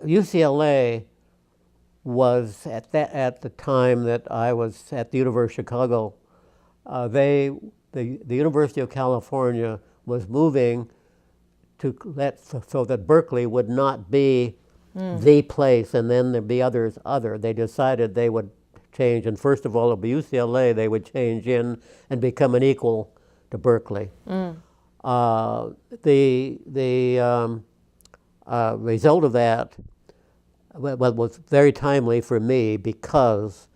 UCLA was at the time that I was at the University of Chicago. The University of California was moving so that Berkeley would not be the place, and then there'd be others. They decided they would change, and first of all, it'd be UCLA. They would change in and become an equal to Berkeley. The result of that was very timely for me, because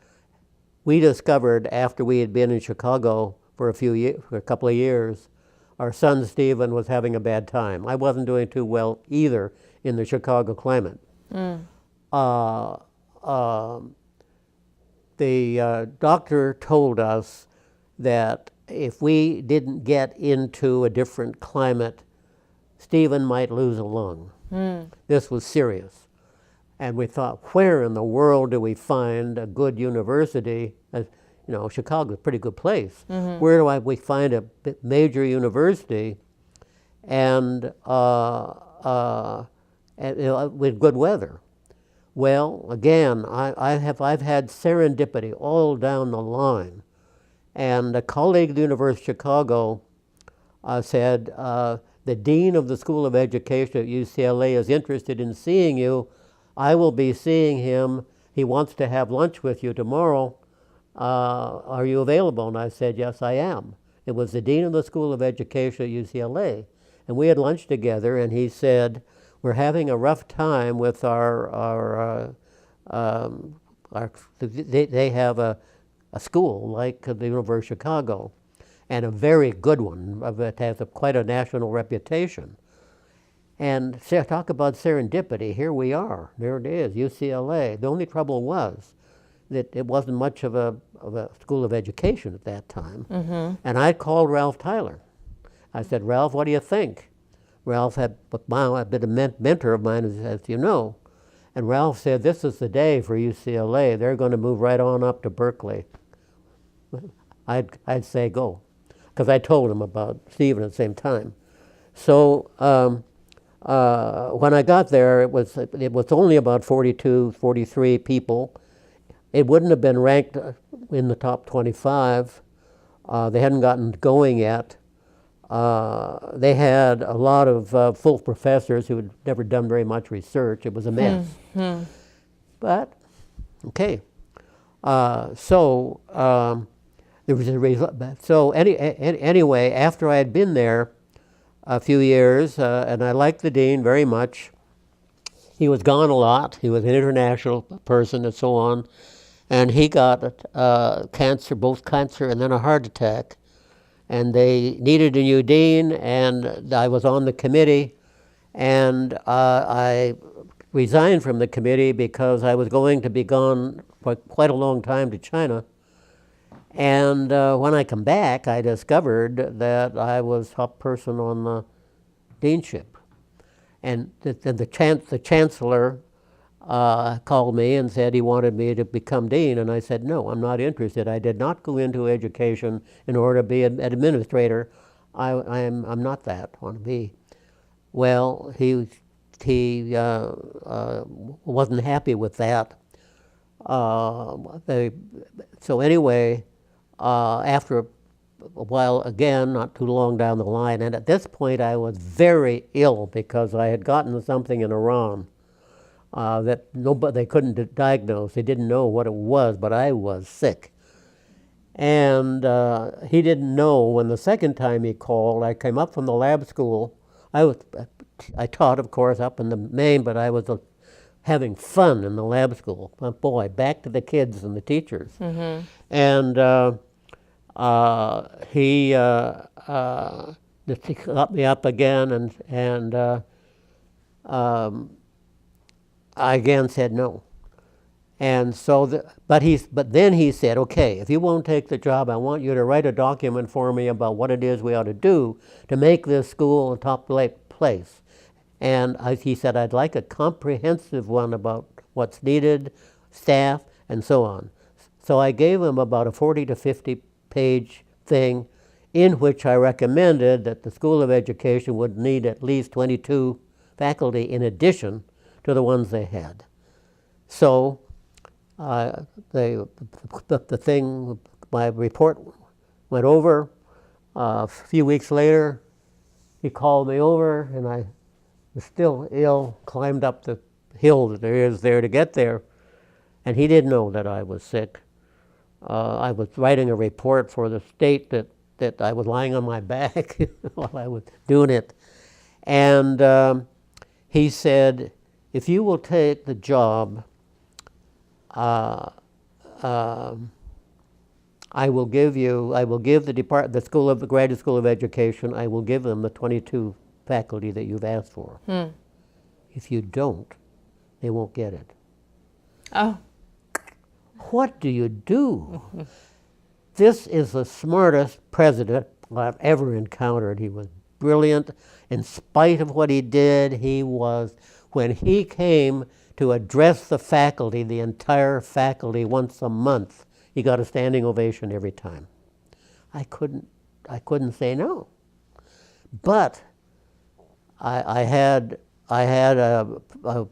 we discovered after we had been in Chicago for a couple of years, our son Stephen was having a bad time. I wasn't doing too well either in the Chicago climate. The doctor told us that if we didn't get into a different climate, Stephen might lose a lung. This was serious. And we thought, where in the world do we find a good university? Chicago's a pretty good place. Where do we find a major university and with good weather? Well, again, I've had serendipity all down the line. And a colleague at the University of Chicago said, the dean of the School of Education at UCLA is interested in seeing you. I will be seeing him. He wants to have lunch with you tomorrow. Are you available? And I said, yes, I am. It was the dean of the School of Education at UCLA. And we had lunch together, and he said, we're having a rough time with they have a school like the University of Chicago, and a very good one that has quite a national reputation. And talk about serendipity, here we are, there it is, UCLA. The only trouble was that it wasn't much of a school of education at that time. And I called Ralph Tyler. I said, Ralph, what do you think? Ralph had been a mentor of mine, as you know. And Ralph said, this is the day for UCLA. They're going to move right on up to Berkeley. I'd say go, because I told him about Stephen at the same time. So when I got there, it was only about 42, 43 people. It wouldn't have been ranked in the top 25. They hadn't gotten going yet. They had a lot of full professors who had never done very much research. It was a mess. But, okay. There was a result. So anyway, after I had been there a few years, and I liked the dean very much, he was gone a lot. He was an international person and so on. And he got cancer, both cancer and then a heart attack. And they needed a new dean, and I was on the committee. And I resigned from the committee because I was going to be gone for quite a long time to China. And when I come back, I discovered that I was top person on the deanship. And the chancellor called me and said he wanted me to become dean, and I said, no, I'm not interested. I did not go into education in order to be an administrator. I'm not that, I want to be. Well, he wasn't happy with that. So anyway, after a while, again, not too long down the line, and at this point I was very ill because I had gotten something in Iran that they couldn't diagnose. They didn't know what it was, but I was sick. And he didn't know when the second time he called. I came up from the lab school. I taught, of course, up in the Maine, but I was having fun in the lab school. But boy, back to the kids and the teachers. And he got me up again, and I again said no. And so, but then he said, okay, if you won't take the job, I want you to write a document for me about what it is we ought to do to make this school a top place. And he said, I'd like a comprehensive one about what's needed, staff, and so on. So I gave him about a 40 to 50 page thing in which I recommended that the School of Education would need at least 22 faculty in addition to the ones they had. So the thing, my report went over. A few weeks later, he called me over, and I was still ill, climbed up the hill that there is there to get there, and he didn't know that I was sick. I was writing a report for the state that I was lying on my back while I was doing it. And he said, if you will take the job, I will give the School of the Graduate School of Education, I will give them the 22 faculty that you've asked for. If you don't, they won't get it. Oh. What do you do? This is the smartest president I've ever encountered. He was brilliant. In spite of what he did, when he came to address the faculty, the entire faculty once a month, he got a standing ovation every time. I couldn't say no. But I had a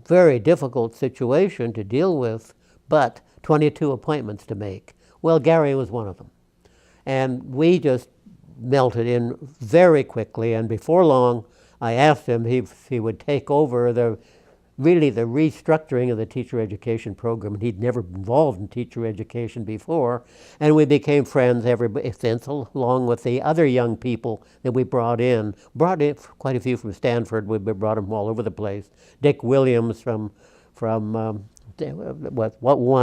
very difficult situation to deal with, but 22 appointments to make. Well, Gary was one of them. And we just melted in very quickly, and before long, I asked him if he would take over the restructuring of the teacher education program. And he'd never been involved in teacher education before, and we became friends since, along with the other young people that we brought in quite a few from Stanford. We brought them all over the place. Dick Williams from one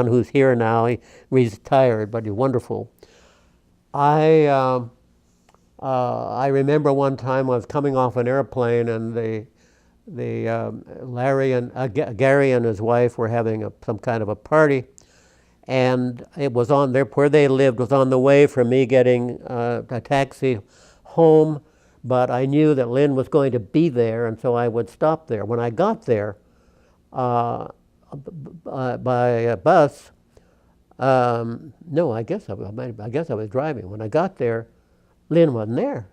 who's here now. He retired, but he's wonderful. I remember one time I was coming off an airplane, and Gary and his wife were having some kind of a party, and it was where they lived was on the way for me getting a taxi home, but I knew that Lynn was going to be there, and so I would stop there. When I got there by bus, no, I guess I was driving. When I got there, Lynn wasn't there.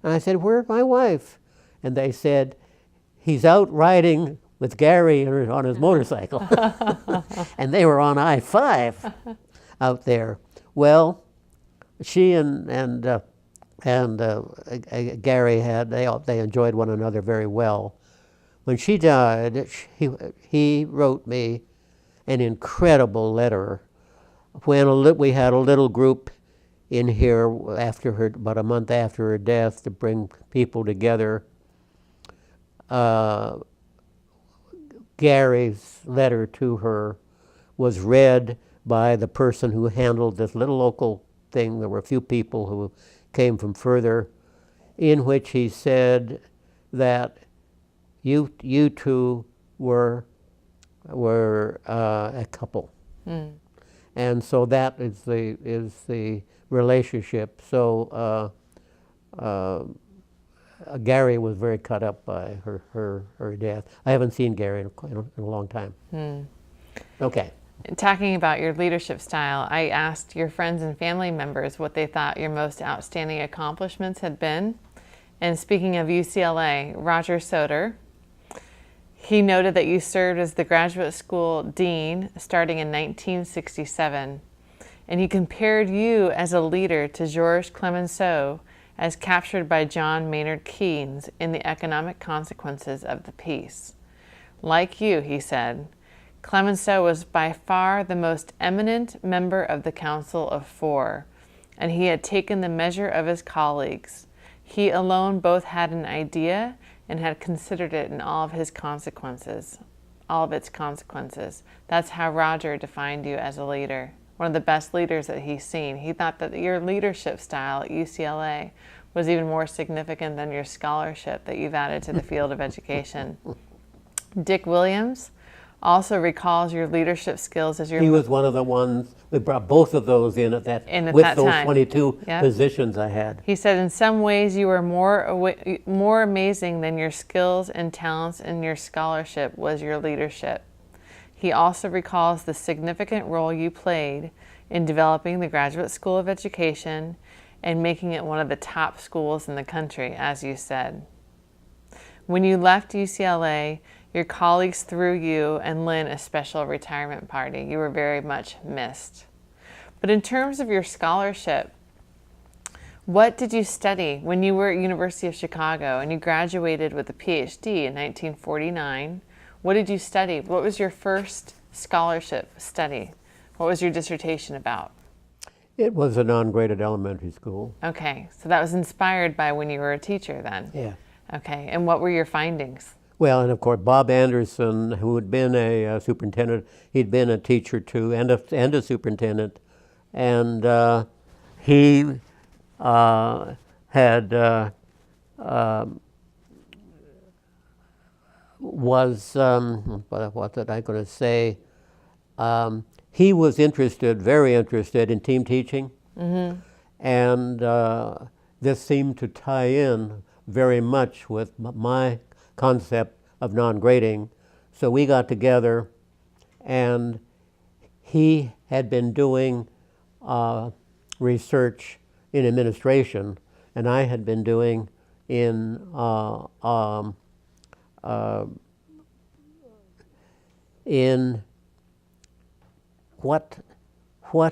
And I said, "Where's my wife?" And they said, "He's out riding with Gary on his motorcycle." And they were on I-5 out there. Well, she and Gary they enjoyed one another very well. When she died, he wrote me an incredible letter. When we had a little group in here about a month after her death to bring people together, Gary's letter to her was read by the person who handled this little local thing. There were a few people who came from further, in which he said that you two were a couple. And so that is the relationship. So Gary was very cut up by her death. I haven't seen Gary in a long time. Okay. Talking about your leadership style, I asked your friends and family members what they thought your most outstanding accomplishments had been. And speaking of UCLA, Roger Soder, he noted that you served as the graduate school dean starting in 1967. And he compared you as a leader to Georges Clemenceau, as captured by John Maynard Keynes in The Economic Consequences of the Peace. Like you, he said, Clemenceau was by far the most eminent member of the Council of Four, and he had taken the measure of his colleagues. He alone both had an idea and had considered it in all of its consequences. That's how Roger defined you as a leader. One of the best leaders that he's seen. He thought that your leadership style at UCLA was even more significant than your scholarship that you've added to the field of education. Dick Williams also recalls your leadership skills as your... He was one of the ones, we brought both of those in at that time. 22 positions I had. He said, in some ways you were more amazing than your skills and talents, and your scholarship was your leadership. He also recalls the significant role you played in developing the Graduate School of Education and making it one of the top schools in the country, as you said. When you left UCLA, your colleagues threw you and Lynn a special retirement party. You were very much missed. But in terms of your scholarship, what did you study when you were at University of Chicago and you graduated with a PhD in 1949? What did you study? What was your first scholarship study? What was your dissertation about? It was a non-graded elementary school. Okay, so that was inspired by when you were a teacher then? Yeah. Okay, and what were your findings? Well, and of course, Bob Anderson, who had been a superintendent, he'd been a teacher too, and a superintendent, and he had was what was I going to say? He was interested, very interested in team teaching, and this seemed to tie in very much with my concept of non-grading. So we got together, and he had been doing research in administration, and I had been doing in what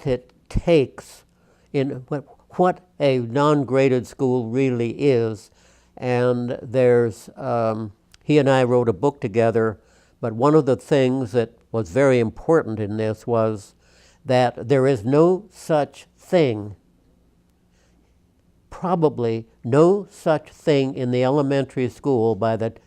it takes, in what a non-graded school really is. And there's, he and I wrote a book together, but one of the things that was very important in this was that there is no such thing, probably no such thing in the elementary school by that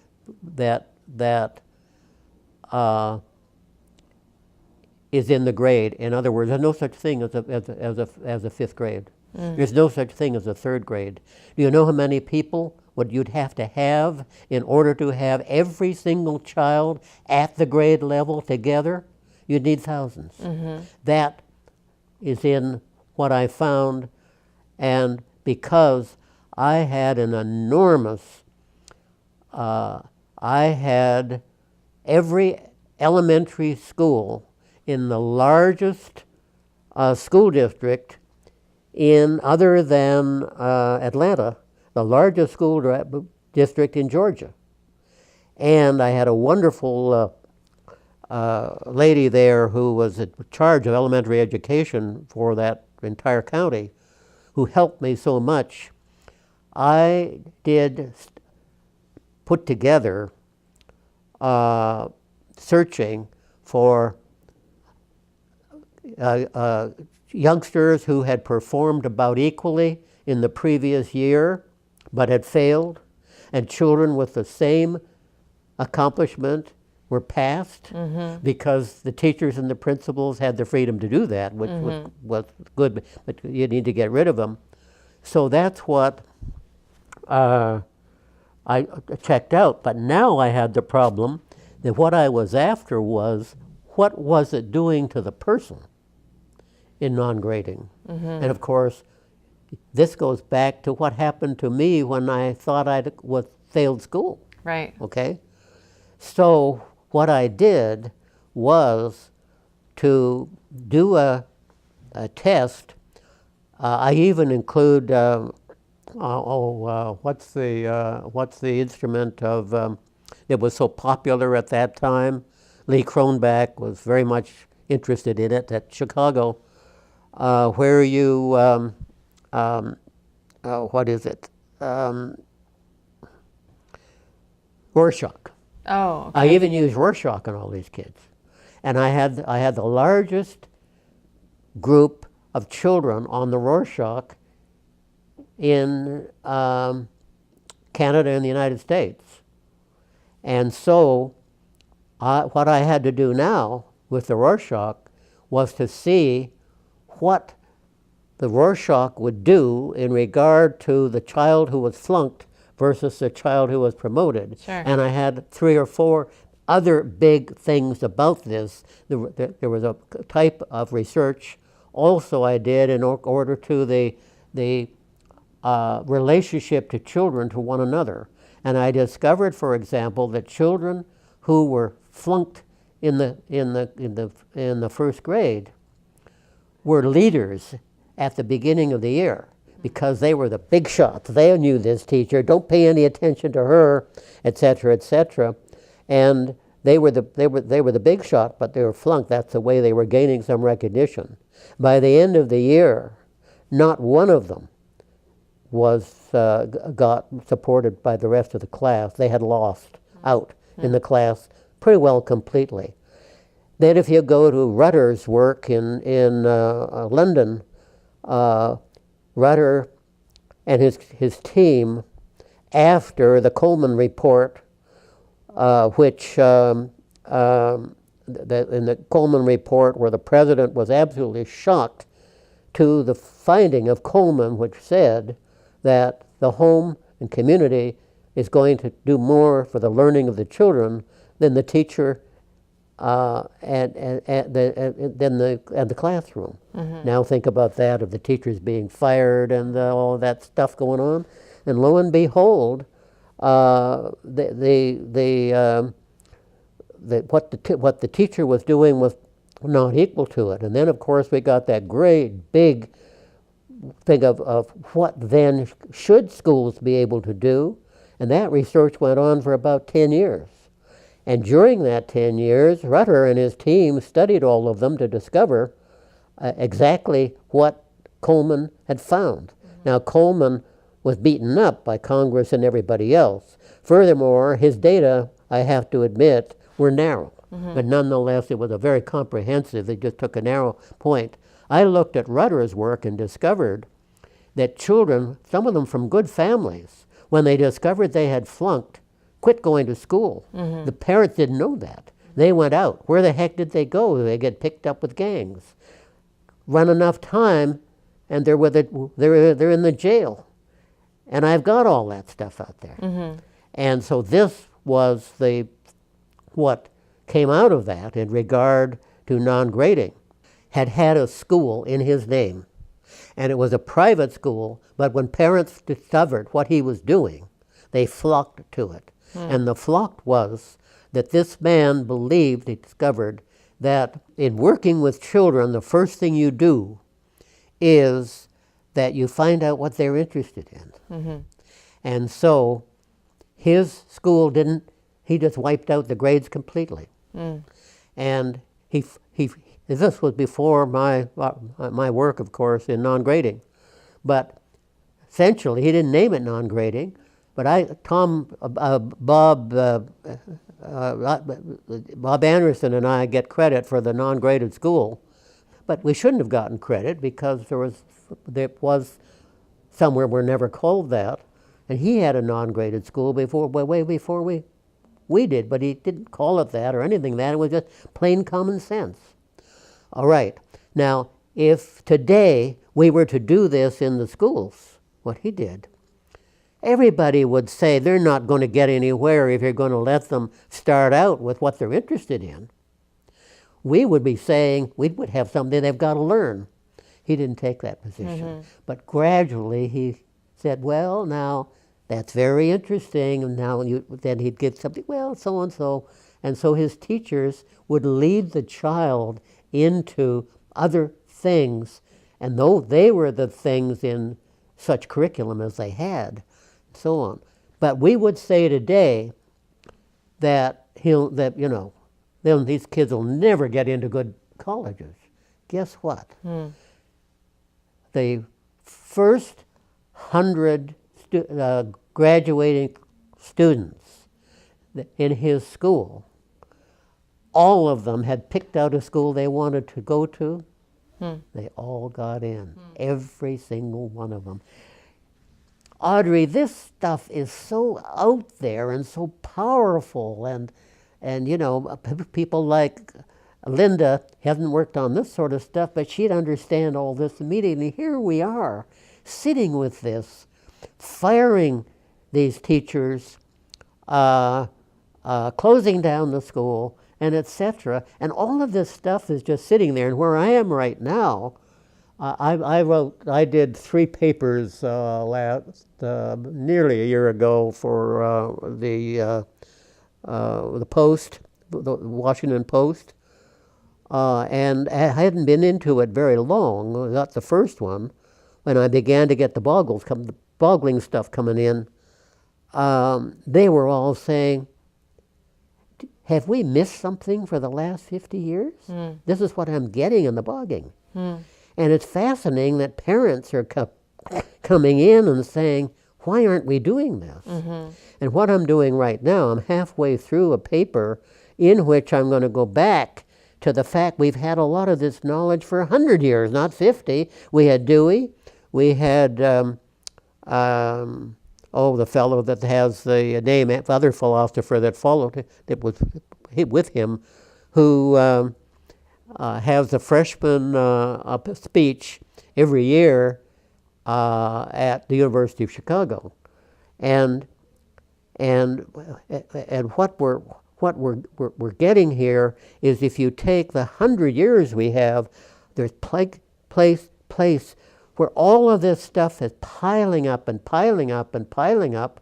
is in the grade. In other words, there's no such thing as a fifth grade. There's no such thing as a third grade. Do you know how many people what you'd have to have in order to have every single child at the grade level together? You'd need thousands. That is in what I found, and because I had an enormous, I had every elementary school in the largest school district in, other than Atlanta, the largest school district in Georgia. And I had a wonderful lady there who was in charge of elementary education for that entire county, who helped me so much. I did put together searching for youngsters who had performed about equally in the previous year but had failed, and children with the same accomplishment were passed because the teachers and the principals had the freedom to do that, which was good, but you need to get rid of them. So that's what I checked out. But now I had the problem that what I was after was, what was it doing to the person in non-grading? And of course, this goes back to what happened to me when I thought I failed school. Right. Okay? So what I did was to do a test. I even include, what's the instrument of, it was so popular at that time. Lee Cronbach was very much interested in it at Chicago, where you, what is it? Rorschach. Oh, okay. I even used Rorschach on all these kids. And I had the largest group of children on the Rorschach in Canada and the United States. And so what I had to do now with the Rorschach was to see what the Rorschach would do in regard to the child who was flunked versus the child who was promoted. Sure. And I had 3 or 4 other big things about this. There was a type of research also I did in order to the relationship to children to one another. And I discovered, for example, that children who were flunked in the first grade were leaders at the beginning of the year, because they were the big shots. They knew this teacher. Don't pay any attention to her, etc., etc. And they were the big shot, but they were flunked. That's the way they were gaining some recognition. By the end of the year, not one of them was got supported by the rest of the class. They had lost out in the class pretty well completely. Then if you go to Rutter's work in London, Rutter and his team, after the Coleman report, which in the Coleman report, where the president was absolutely shocked to the finding of Coleman, which said that the home and community is going to do more for the learning of the children than the teacher and the classroom. Now think about that, of the teachers being fired and all of that stuff going on. And lo and behold, what the teacher was doing was not equal to it. And then, of course, we got that great big thing of what then should schools be able to do. And that research went on for about 10 years. And during that 10 years, Rutter and his team studied all of them to discover exactly what Coleman had found. Now, Coleman was beaten up by Congress and everybody else. Furthermore, his data, I have to admit, were narrow. But nonetheless, it was a very comprehensive. They just took a narrow point. I looked at Rutter's work and discovered that children, some of them from good families, when they discovered they had flunked, quit going to school. The parents didn't know that. They went out. Where the heck did they go? They get picked up with gangs. Run enough time, and they're in the jail. And I've got all that stuff out there. And so this was what came out of that in regard to non-grading. Had a school in his name. And it was a private school, but when parents discovered what he was doing, they flocked to it. And the flock was that this man believed, he discovered, that in working with children, the first thing you do is that you find out what they're interested in. And so his school he just wiped out the grades completely. And this was before my work, of course, in non-grading. But essentially, he didn't name it non-grading. But Bob Anderson and I get credit for the non-graded school, but we shouldn't have gotten credit because there was somewhere we're never called that, and he had a non-graded school way before we did, but he didn't call it that or anything that. It was just plain common sense. All right, now if today we were to do this in the schools, what he did, everybody would say they're not going to get anywhere if you're going to let them start out with what they're interested in. We would be saying we would have something they've got to learn. He didn't take that position. But gradually he said, well, now that's very interesting. And now then he'd give something, well, so-and-so. And so his teachers would lead the child into other things. And though they were the things in such curriculum as they had, so on. But we would say today that these kids will never get into good colleges. Guess what? The first 100 graduating students in his school, all of them had picked out a school they wanted to go to. They all got in, every single one of them. Audrey, this stuff is so out there and so powerful, and people like Linda hasn't worked on this sort of stuff, but she'd understand all this immediately. Here we are, sitting with this, firing these teachers, closing down the school, and etc. And all of this stuff is just sitting there. And where I am right now, I did 3 papers nearly a year ago for the Post, the Washington Post, and I hadn't been into it very long. I got the first one, when I began to get the boggling stuff coming in, they were all saying, have we missed something for the last 50 years? This is what I'm getting in the bogging. And it's fascinating that parents are coming in and saying, why aren't we doing this? And what I'm doing right now, I'm halfway through a paper in which I'm going to go back to the fact we've had a lot of this knowledge for 100 years, not 50. We had Dewey. We had, the fellow that has the name, the other philosopher that followed, that was with him, who has a freshman speech every year at the University of Chicago. And what we're getting here is, if you take the 100 years we have, there's place where all of this stuff is piling up and piling up and piling up,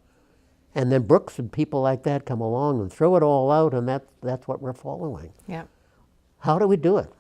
and then Brooks and people like that come along and throw it all out, and that's what we're following. Yeah. How do we do it?